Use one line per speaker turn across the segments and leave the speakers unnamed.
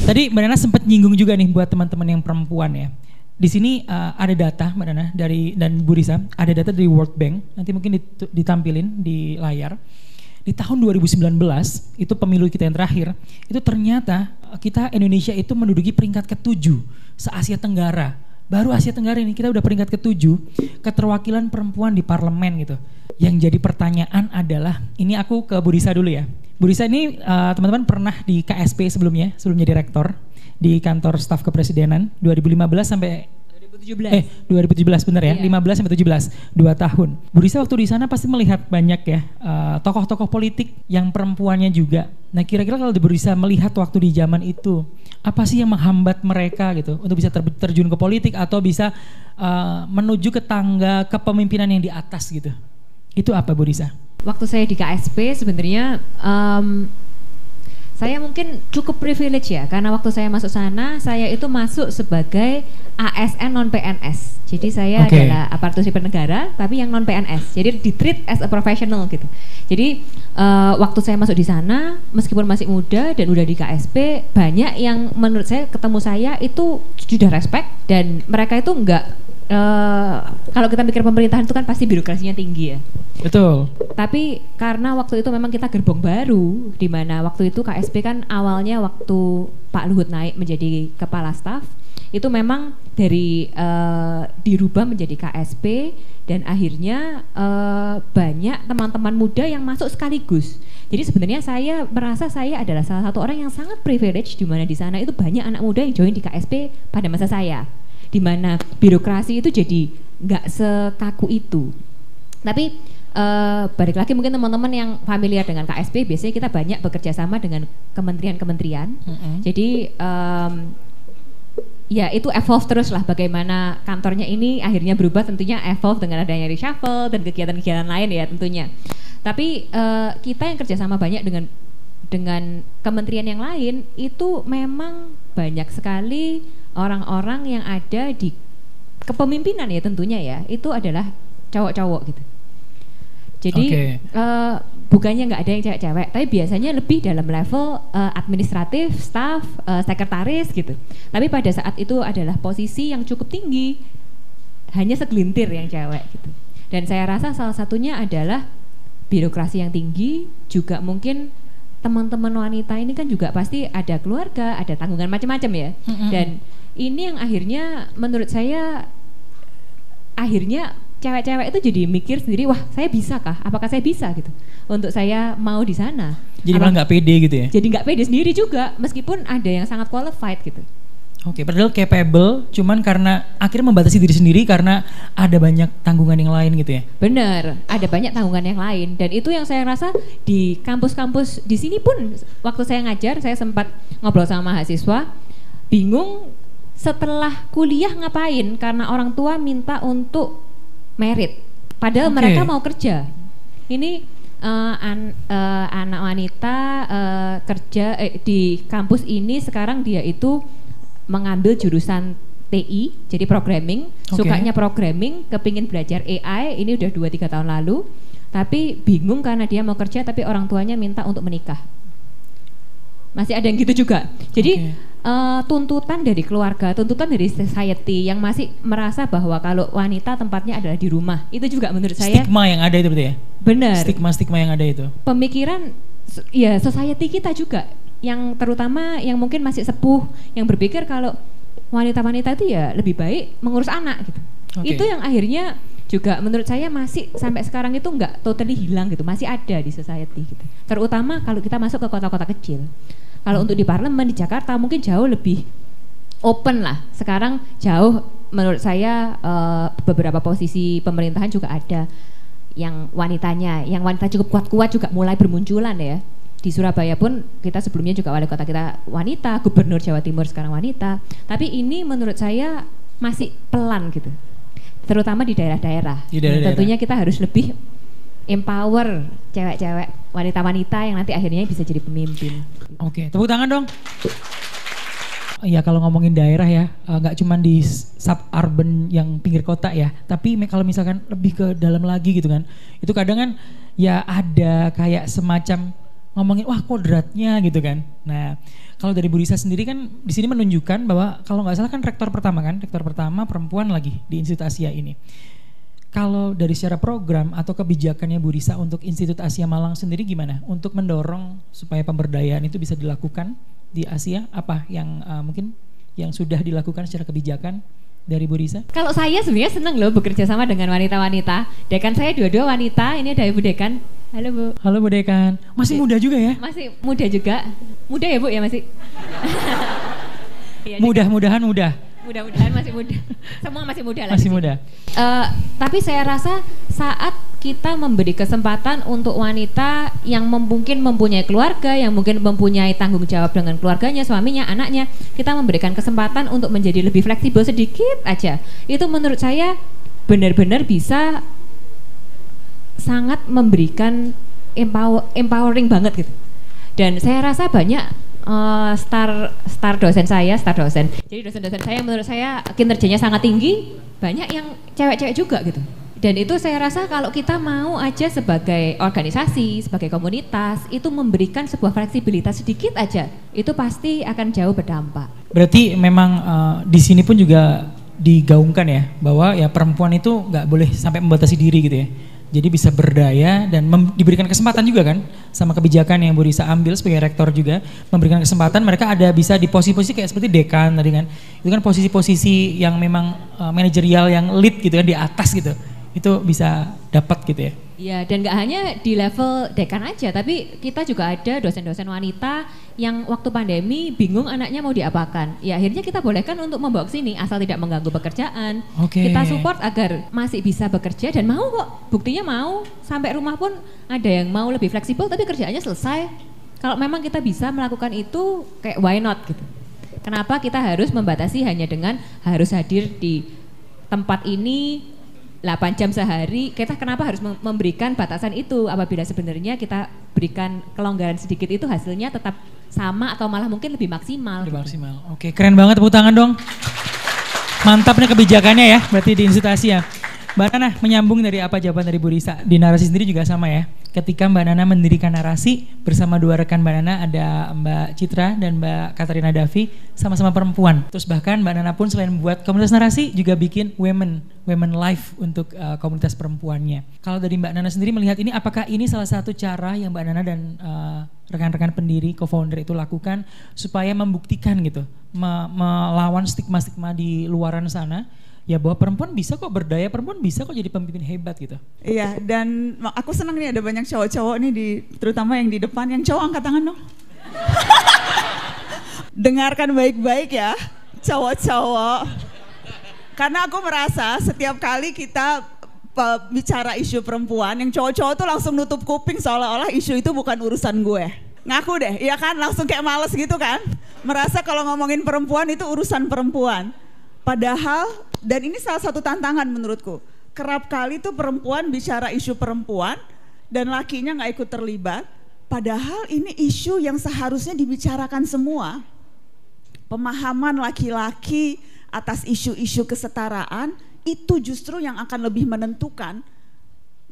Tadi Mbak Nana sempat nyinggung juga nih buat teman-teman yang perempuan ya. Di sini ada data Mbak Nana dan Bu Risa, ada data dari World Bank, nanti mungkin ditampilin di layar. Di tahun 2019, itu pemilu kita yang terakhir, itu ternyata kita Indonesia itu menduduki peringkat ke-7 se-Asia Tenggara. Baru Asia Tenggara ini kita udah peringkat ke-7 keterwakilan perempuan di parlemen gitu. Yang jadi pertanyaan adalah, ini aku ke Bu Risa dulu ya. Bu Risa ini teman-teman pernah di KSP sebelum jadi rektor di kantor staf kepresidenan 2015 sampai 2017 benar ya, iya. 15 sampai 17, 2 tahun. Bu Risa waktu di sana pasti melihat banyak ya tokoh-tokoh politik yang perempuannya juga. Nah kira-kira kalau Bu Risa melihat waktu di zaman itu, apa sih yang menghambat mereka gitu untuk bisa terjun ke politik atau bisa menuju ke tangga kepemimpinan yang di atas gitu? Itu apa Bu Risa?
Waktu saya di KSP sebenarnya saya mungkin cukup privilege ya, karena waktu saya masuk sana, saya itu masuk sebagai ASN non PNS. Jadi saya adalah aparatur sipil negara, tapi yang non PNS. Jadi di treat as a professional gitu. Jadi waktu saya masuk di sana, meskipun masih muda dan udah di KSP, banyak yang menurut saya ketemu saya itu sudah respect dan mereka itu enggak. Kalau kita mikir pemerintahan itu kan pasti birokrasinya tinggi ya.
Betul.
Tapi karena waktu itu memang kita gerbong baru, di mana waktu itu KSP kan awalnya waktu Pak Luhut naik menjadi kepala staf, itu memang dari dirubah menjadi KSP dan akhirnya banyak teman-teman muda yang masuk sekaligus. Jadi sebenarnya saya merasa saya adalah salah satu orang yang sangat privilege, di mana di sana itu banyak anak muda yang join di KSP pada masa saya, di mana birokrasi itu jadi nggak sekaku itu. Tapi balik lagi mungkin teman-teman yang familiar dengan KSP, biasanya kita banyak bekerja sama dengan kementerian-kementerian. Jadi ya itu evolve terus lah, bagaimana kantornya ini akhirnya berubah, tentunya evolve dengan adanya reshuffle dan kegiatan-kegiatan lain ya tentunya. Tapi kita yang kerjasama banyak dengan kementerian yang lain, itu memang banyak sekali orang-orang yang ada di kepemimpinan ya tentunya ya, itu adalah cowok-cowok gitu. Jadi bukannya nggak ada yang cewek-cewek, tapi biasanya lebih dalam level administratif, staff, sekretaris gitu. Tapi pada saat itu adalah posisi yang cukup tinggi, hanya segelintir yang cewek gitu. Dan saya rasa salah satunya adalah birokrasi yang tinggi, juga mungkin teman-teman wanita ini kan juga pasti ada keluarga, ada tanggungan macam-macam ya. Dan ini yang akhirnya menurut saya akhirnya cewek-cewek itu jadi mikir sendiri, wah saya bisa kah? Apakah saya bisa gitu? Untuk saya mau di sana.
Jadi malah nggak pede gitu ya?
Jadi nggak pede sendiri juga, meskipun ada yang sangat qualified gitu.
Padahal capable, cuman karena akhirnya membatasi diri sendiri karena ada banyak tanggungan yang lain gitu ya?
Bener, ada banyak tanggungan yang lain, dan itu yang saya rasa di kampus-kampus di sini pun waktu saya ngajar, saya sempat ngobrol sama mahasiswa, bingung setelah kuliah ngapain karena orang tua minta untuk merit, padahal mereka mau kerja. Ini anak wanita kerja di kampus ini sekarang dia itu mengambil jurusan TI, jadi programming, sukanya programming, kepingin belajar AI, ini udah 2-3 tahun lalu, tapi bingung karena dia mau kerja tapi orang tuanya minta untuk menikah. Masih ada yang gitu juga. Jadi tuntutan dari keluarga, tuntutan dari society yang masih merasa bahwa kalau wanita tempatnya adalah di rumah, itu juga menurut saya
stigma yang ada itu berarti ya?
Benar.
Stigma yang ada itu.
Pemikiran ya society kita juga, yang terutama yang mungkin masih sepuh, yang berpikir kalau wanita-wanita itu ya lebih baik mengurus anak gitu. Itu yang akhirnya juga menurut saya masih sampai sekarang itu nggak totally hilang gitu, masih ada di society gitu. Terutama kalau kita masuk ke kota-kota kecil. Kalau untuk di parlemen di Jakarta mungkin jauh lebih open lah. Sekarang jauh menurut saya beberapa posisi pemerintahan juga ada yang wanitanya, yang wanita cukup kuat-kuat juga mulai bermunculan ya. Di Surabaya pun kita sebelumnya juga wali kota kita wanita, gubernur Jawa Timur sekarang wanita. Tapi ini menurut saya masih pelan gitu. Terutama di daerah-daerah. Tentunya kita harus lebih empower cewek-cewek, wanita-wanita yang nanti akhirnya bisa jadi pemimpin.
Tepuk tangan dong. Ya kalau ngomongin daerah ya, nggak cuma di suburban yang pinggir kota ya, tapi kalau misalkan lebih ke dalam lagi gitu kan, itu kadang kan ya ada kayak semacam ngomongin wah kodratnya gitu kan. Nah, kalau dari Bu Risa sendiri kan di sini menunjukkan bahwa kalau nggak salah kan rektor pertama perempuan lagi di Institut Asia ini. Kalau dari secara program atau kebijakannya Bu Risa untuk Institut Asia Malang sendiri gimana? Untuk mendorong supaya pemberdayaan itu bisa dilakukan di Asia, apa yang mungkin yang sudah dilakukan secara kebijakan dari Bu Risa?
Kalau saya sebenarnya senang loh bekerja sama dengan wanita-wanita. Dekan saya dua-dua wanita, ini ada Ibu Dekan. Halo Bu.
Halo Bu Dekan. Masih muda juga ya?
Masih muda juga. Muda ya Bu ya masih?
Iya, mudah-mudahan muda.
Mudah-mudahan masih muda. Semua masih muda lah.
Masih muda.
Tapi saya rasa saat kita memberi kesempatan untuk wanita yang mungkin mempunyai keluarga, yang mungkin mempunyai tanggung jawab dengan keluarganya, suaminya, anaknya, kita memberikan kesempatan untuk menjadi lebih fleksibel sedikit aja. Itu menurut saya benar-benar bisa sangat memberikan empowering banget gitu. Dan saya rasa banyak star dosen. Jadi dosen-dosen saya menurut saya kinerjanya sangat tinggi, banyak yang cewek-cewek juga gitu. Dan itu saya rasa kalau kita mau aja sebagai organisasi, sebagai komunitas, itu memberikan sebuah fleksibilitas sedikit aja, itu pasti akan jauh berdampak.
Berarti memang di sini pun juga digaungkan ya, bahwa ya perempuan itu nggak boleh sampai membatasi diri gitu ya. Jadi bisa berdaya dan diberikan kesempatan juga kan sama kebijakan yang Bu Risa ambil sebagai rektor juga, memberikan kesempatan mereka ada bisa di posisi-posisi kayak seperti dekan tadi kan. Itu kan posisi-posisi yang memang manajerial yang lead gitu kan, di atas gitu. Itu bisa dapat gitu ya.
Iya, dan gak hanya di level dekan aja, tapi kita juga ada dosen-dosen wanita yang waktu pandemi bingung anaknya mau diapakan. Ya akhirnya kita bolehkan untuk membawa ke sini asal tidak mengganggu pekerjaan. Kita support agar masih bisa bekerja dan mau kok. Buktinya mau, sampai rumah pun ada yang mau lebih fleksibel tapi kerjaannya selesai. Kalau memang kita bisa melakukan itu, kayak why not gitu. Kenapa kita harus membatasi hanya dengan harus hadir di tempat ini 8 jam sehari, kita kenapa harus memberikan batasan itu apabila sebenarnya kita berikan kelonggaran sedikit itu hasilnya tetap sama atau malah mungkin lebih maksimal.
Lebih maksimal. Oke, keren banget, tepuk tangan dong. Mantap nih kebijakannya ya, berarti di Institut Asia. Mbak Nana menyambung dari apa jawaban dari Bu Risa, di narasi sendiri juga sama ya. Ketika Mbak Nana mendirikan narasi bersama dua rekan Mbak Nana, ada Mbak Citra dan Mbak Katarina Davi, sama-sama perempuan. Terus bahkan Mbak Nana pun selain buat komunitas narasi juga bikin women life untuk komunitas perempuannya. Kalau dari Mbak Nana sendiri melihat ini, apakah ini salah satu cara yang Mbak Nana dan rekan-rekan pendiri, co-founder itu lakukan supaya membuktikan gitu, melawan stigma-stigma di luaran sana, ya bahwa perempuan bisa kok berdaya, perempuan bisa kok jadi pemimpin hebat gitu.
Iya, dan aku senang nih ada banyak cowok-cowok nih, terutama yang di depan. Yang cowok angkat tangan dong. Dengarkan baik-baik ya, cowok-cowok. Karena aku merasa setiap kali kita bicara isu perempuan, yang cowok-cowok tuh langsung nutup kuping seolah-olah isu itu bukan urusan gue. Ngaku deh, iya kan? Langsung kayak males gitu kan? Merasa kalau ngomongin perempuan itu urusan perempuan. Padahal, dan ini salah satu tantangan menurutku, kerap kali tuh perempuan bicara isu perempuan dan lakinya nggak ikut terlibat, padahal ini isu yang seharusnya dibicarakan semua. Pemahaman laki-laki atas isu-isu kesetaraan itu justru yang akan lebih menentukan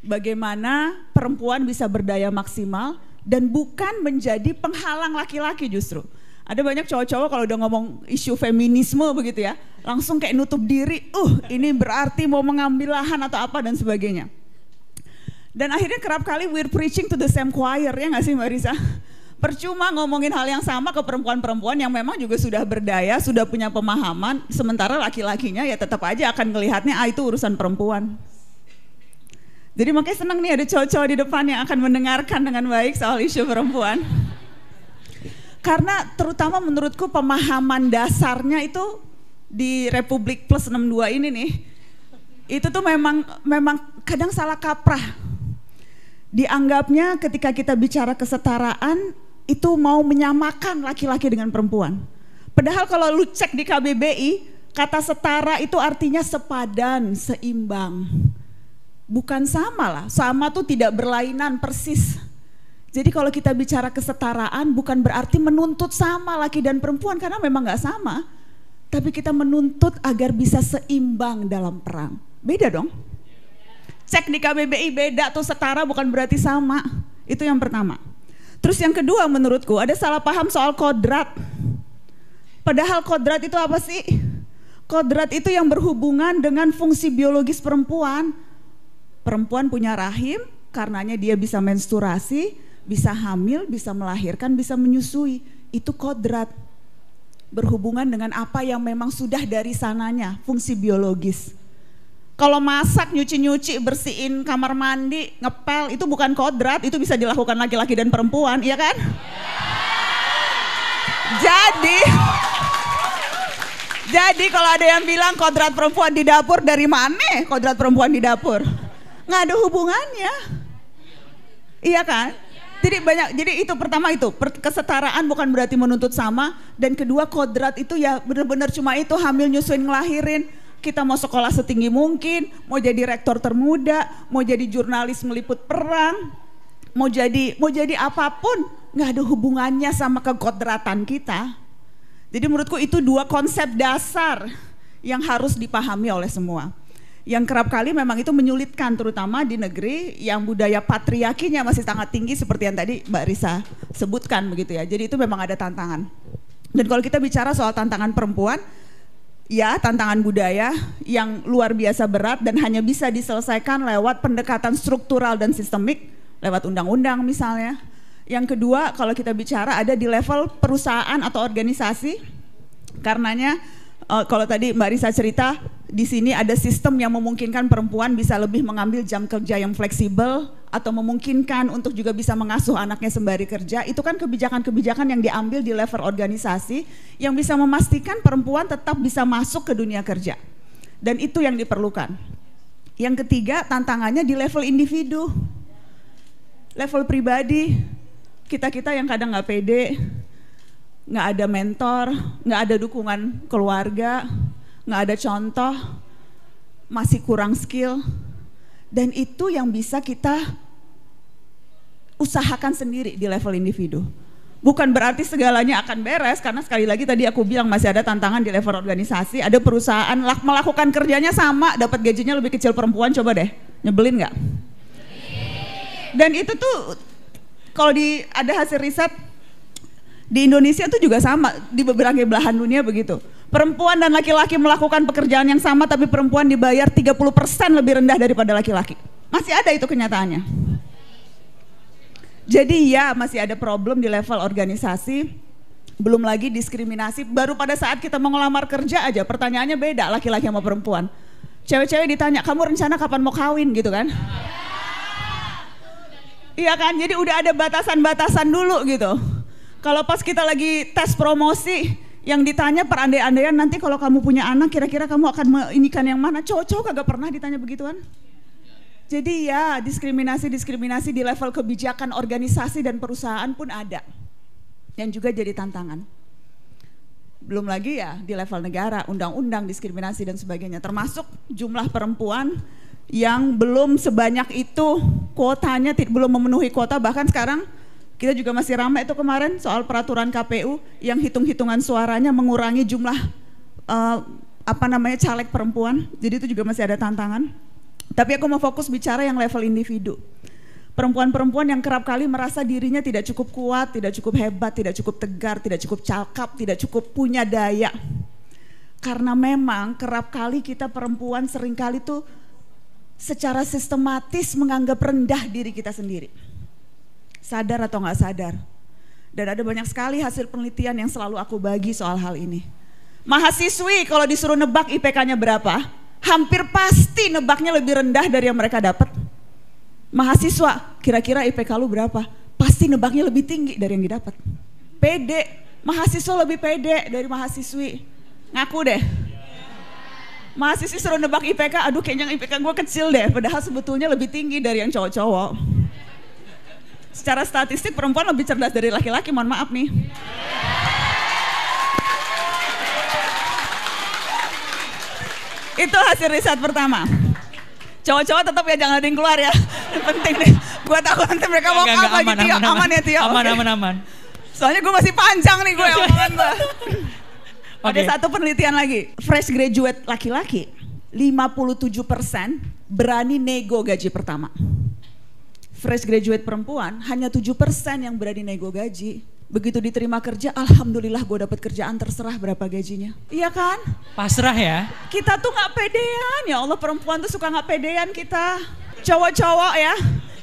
bagaimana perempuan bisa berdaya maksimal dan bukan menjadi penghalang laki-laki justru. Ada banyak cowok-cowok kalau udah ngomong isu feminisme begitu ya, langsung kayak nutup diri, ini berarti mau mengambil lahan atau apa dan sebagainya. Dan akhirnya kerap kali we're preaching to the same choir, ya gak sih Mbak Risa? Percuma ngomongin hal yang sama ke perempuan-perempuan yang memang juga sudah berdaya, sudah punya pemahaman, sementara laki-lakinya ya tetap aja akan ngelihatnya itu urusan perempuan. Jadi makanya senang nih ada cowok-cowok di depan yang akan mendengarkan dengan baik soal isu perempuan. Karena terutama menurutku pemahaman dasarnya itu di Republik Plus 62 ini nih, itu tuh memang kadang salah kaprah. Dianggapnya ketika kita bicara kesetaraan itu mau menyamakan laki-laki dengan perempuan. Padahal kalau lu cek di KBBI, kata setara itu artinya sepadan, seimbang. Bukan sama lah, sama tuh tidak berlainan persis. Jadi kalau kita bicara kesetaraan bukan berarti menuntut sama laki dan perempuan karena memang gak sama. Tapi kita menuntut agar bisa seimbang dalam perang. Beda dong. Cek di KBBI beda tuh, setara bukan berarti sama. Itu yang pertama. Terus yang kedua menurutku ada salah paham soal kodrat. Padahal kodrat itu apa sih? Kodrat itu yang berhubungan dengan fungsi biologis perempuan. Perempuan punya rahim, karenanya dia bisa menstruasi, bisa hamil, bisa melahirkan, bisa menyusui. Itu kodrat. Berhubungan dengan apa yang memang sudah dari sananya, fungsi biologis. Kalau masak, nyuci-nyuci, bersihin kamar mandi, ngepel, itu bukan kodrat, itu bisa dilakukan laki-laki dan perempuan, iya kan? Jadi kalau ada yang bilang kodrat perempuan di dapur, dari mana kodrat perempuan di dapur? Nggak ada hubungannya. Iya kan? Jadi itu pertama itu, kesetaraan bukan berarti menuntut sama. Dan kedua, kodrat itu ya benar-benar cuma itu, hamil, nyusuin, ngelahirin. Kita mau sekolah setinggi mungkin, mau jadi rektor termuda, mau jadi jurnalis meliput perang, mau jadi apapun, nggak ada hubungannya sama kekodratan kita. Jadi menurutku itu dua konsep dasar yang harus dipahami oleh semua. Yang kerap kali memang itu menyulitkan, terutama di negeri yang budaya patriarkinya masih sangat tinggi seperti yang tadi Mbak Risa sebutkan begitu ya. Jadi itu memang ada tantangan. Dan kalau kita bicara soal tantangan perempuan, ya tantangan budaya yang luar biasa berat dan hanya bisa diselesaikan lewat pendekatan struktural dan sistemik, lewat undang-undang misalnya. Yang kedua, kalau kita bicara ada di level perusahaan atau organisasi, karenanya kalau tadi Mbak Risa cerita, di sini ada sistem yang memungkinkan perempuan bisa lebih mengambil jam kerja yang fleksibel atau memungkinkan untuk juga bisa mengasuh anaknya sembari kerja. Itu kan kebijakan-kebijakan yang diambil di level organisasi yang bisa memastikan perempuan tetap bisa masuk ke dunia kerja. Dan itu yang diperlukan. Yang ketiga, tantangannya di level individu, level pribadi. Kita-kita yang kadang nggak pede, nggak ada mentor, nggak ada dukungan keluarga, nggak ada contoh, masih kurang skill. Dan itu yang bisa kita usahakan sendiri di level individu. Bukan berarti segalanya akan beres, karena sekali lagi tadi aku bilang masih ada tantangan di level organisasi. Ada perusahaan melakukan kerjanya sama, dapat gajinya lebih kecil perempuan, coba deh, nyebelin nggak? Dan itu tuh kalau ada hasil riset di Indonesia tuh juga sama, di beberapa belahan dunia begitu. Perempuan dan laki-laki melakukan pekerjaan yang sama, tapi perempuan dibayar 30% lebih rendah daripada laki-laki. Masih ada itu kenyataannya. Jadi ya masih ada problem di level organisasi, belum lagi diskriminasi. Baru pada saat kita mau ngelamar kerja aja pertanyaannya beda laki-laki sama perempuan. Cewek-cewek ditanya, kamu rencana kapan mau kawin gitu kan? Iya kan, jadi udah ada batasan-batasan dulu gitu. Kalau pas kita lagi tes promosi, yang ditanya perandai-andaian nanti kalau kamu punya anak kira-kira kamu akan menginikan yang mana? Cowok-cowok kagak pernah ditanya begituan. Jadi ya diskriminasi di level kebijakan organisasi dan perusahaan pun ada. Yang juga jadi tantangan. Belum lagi ya di level negara, undang-undang diskriminasi dan sebagainya. Termasuk jumlah perempuan yang belum sebanyak itu, kuotanya belum memenuhi kuota. Bahkan sekarang kita juga masih ramai itu kemarin soal peraturan KPU yang hitung-hitungan suaranya mengurangi jumlah caleg perempuan. Jadi itu juga masih ada tantangan. Tapi aku mau fokus bicara yang level individu. Perempuan-perempuan yang kerap kali merasa dirinya tidak cukup kuat, tidak cukup hebat, tidak cukup tegar, tidak cukup cakap, tidak cukup punya daya. Karena memang kerap kali kita perempuan seringkali tuh secara sistematis menganggap rendah diri kita sendiri. Sadar atau nggak sadar. Dan ada banyak sekali hasil penelitian yang selalu aku bagi soal hal ini. Mahasiswi kalau disuruh nebak IPK-nya berapa, hampir pasti nebaknya lebih rendah dari yang mereka dapat. Mahasiswa, kira-kira IPK lu berapa? Pasti nebaknya lebih tinggi dari yang didapat. Pede, mahasiswa lebih pede dari mahasiswi. Ngaku deh. Mahasiswi suruh nebak IPK, aduh kayaknya IPK gue kecil deh, padahal sebetulnya lebih tinggi dari yang cowok-cowok. Secara statistik perempuan lebih cerdas dari laki-laki, mohon maaf nih. Itu hasil riset pertama. Cowok-cowok tetap ya jangan ada yang keluar ya. Yang penting nih, gue takut nanti mereka mau apa lagi. Tio, aman ya Tio?
Aman.
Soalnya gue masih panjang nih gue omongan gue. Ada satu penelitian lagi, fresh graduate laki-laki 57% berani nego gaji pertama. fresh graduate perempuan, hanya 7% yang berani nego gaji. Begitu diterima kerja, alhamdulillah gue dapet kerjaan, terserah berapa gajinya. Iya kan?
Pasrah ya.
Kita tuh gak pedean, ya Allah, perempuan tuh suka gak pedean kita. Cowok-cowok ya,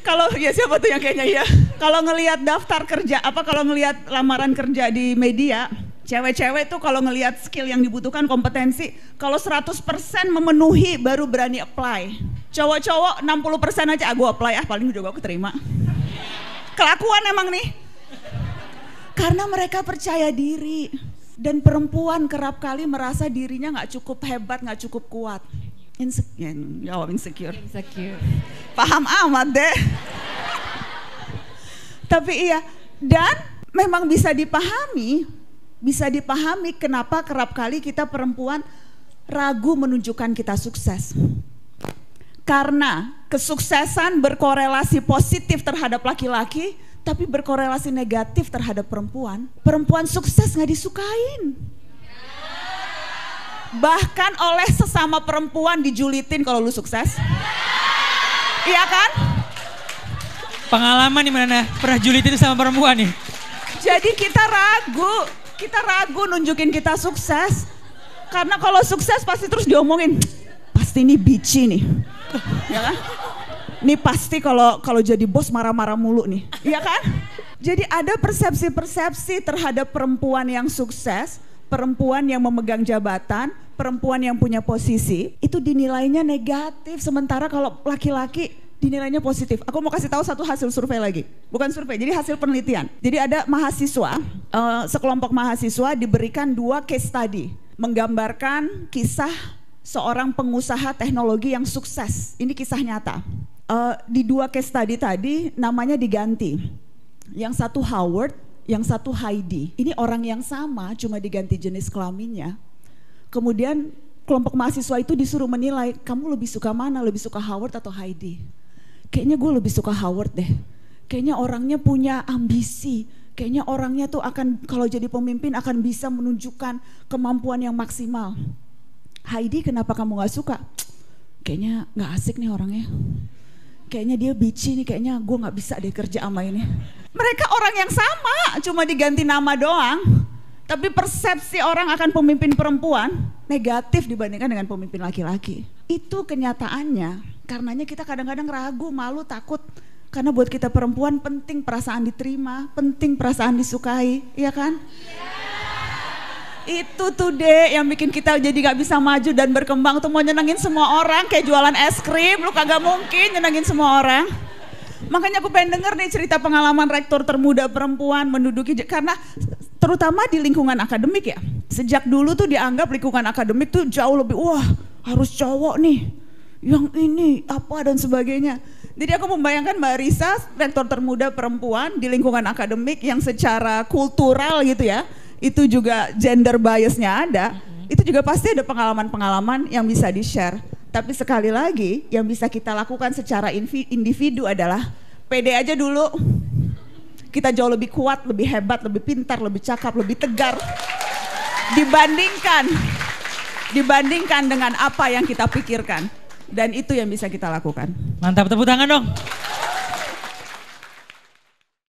kalau ya siapa tuh yang kayaknya ya. Kalau ngelihat daftar kerja, kalau ngelihat lamaran kerja di media, cewek-cewek tuh kalau ngelihat skill yang dibutuhkan, kompetensi, kalau 100% memenuhi baru berani apply. Cowok-cowok 60% aja, gue apply paling juga gue keterima. Kelakuan emang nih. Karena mereka percaya diri. Dan perempuan kerap kali merasa dirinya gak cukup hebat, gak cukup kuat. Insecure. Paham amat deh. Tapi iya, dan memang bisa dipahami kenapa kerap kali kita perempuan ragu menunjukkan kita sukses. Karena kesuksesan berkorelasi positif terhadap laki-laki, tapi berkorelasi negatif terhadap perempuan. Perempuan sukses gak disukain. Bahkan oleh sesama perempuan dijulitin kalau lu sukses. Iya kan?
Pengalaman di mana pernah julitin sama perempuan nih.
Jadi kita ragu nunjukin kita sukses. Karena kalau sukses pasti terus diomongin, pasti ini bitchy nih. Ya kan? Ini pasti kalau jadi bos marah-marah mulu nih, iya kan? Jadi ada persepsi-persepsi terhadap perempuan yang sukses, perempuan yang memegang jabatan, perempuan yang punya posisi, itu dinilainya negatif. Sementara kalau laki-laki dinilainya positif. Aku mau kasih tahu satu hasil survei lagi, bukan survei, jadi hasil penelitian. Jadi ada mahasiswa, sekelompok mahasiswa diberikan 2 case study, menggambarkan kisah seorang pengusaha teknologi yang sukses. Ini kisah nyata. Di 2 case study tadi namanya diganti. Yang satu Howard, yang satu Heidi. Ini orang yang sama, cuma diganti jenis kelaminnya. Kemudian kelompok mahasiswa itu disuruh menilai, kamu lebih suka mana? Lebih suka Howard atau Heidi? Kayaknya gue lebih suka Howard deh. Kayaknya orangnya punya ambisi. Kayaknya orangnya tuh akan kalau jadi pemimpin akan bisa menunjukkan kemampuan yang maksimal. Heidi, kenapa kamu gak suka? Kayaknya gak asik nih orangnya. Kayaknya dia bitchy nih, kayaknya gue gak bisa deh kerja sama ini. Mereka orang yang sama, cuma diganti nama doang. Tapi persepsi orang akan pemimpin perempuan negatif dibandingkan dengan pemimpin laki-laki. Itu kenyataannya, karenanya kita kadang-kadang ragu, malu, takut. Karena buat kita perempuan penting perasaan diterima, penting perasaan disukai, iya kan? Itu tuh deh yang bikin kita jadi gak bisa maju dan berkembang tuh, mau nyenengin semua orang kayak jualan es krim, lu kagak mungkin nyenengin semua orang. Makanya aku pengen denger nih cerita pengalaman rektor termuda perempuan menduduki, karena terutama di lingkungan akademik ya. Sejak dulu tuh dianggap lingkungan akademik tuh jauh lebih, wah harus cowok nih, yang ini apa dan sebagainya. Jadi aku membayangkan Mbak Risa, rektor termuda perempuan di lingkungan akademik yang secara kultural gitu ya, itu juga gender biasnya ada, itu juga pasti ada pengalaman-pengalaman yang bisa di-share. Tapi sekali lagi yang bisa kita lakukan secara individu adalah pede aja dulu. Kita jauh lebih kuat, lebih hebat, lebih pintar, lebih cakap, lebih tegar dibandingkan dengan apa yang kita pikirkan. Dan itu yang bisa kita lakukan.
Mantap, tepuk tangan dong.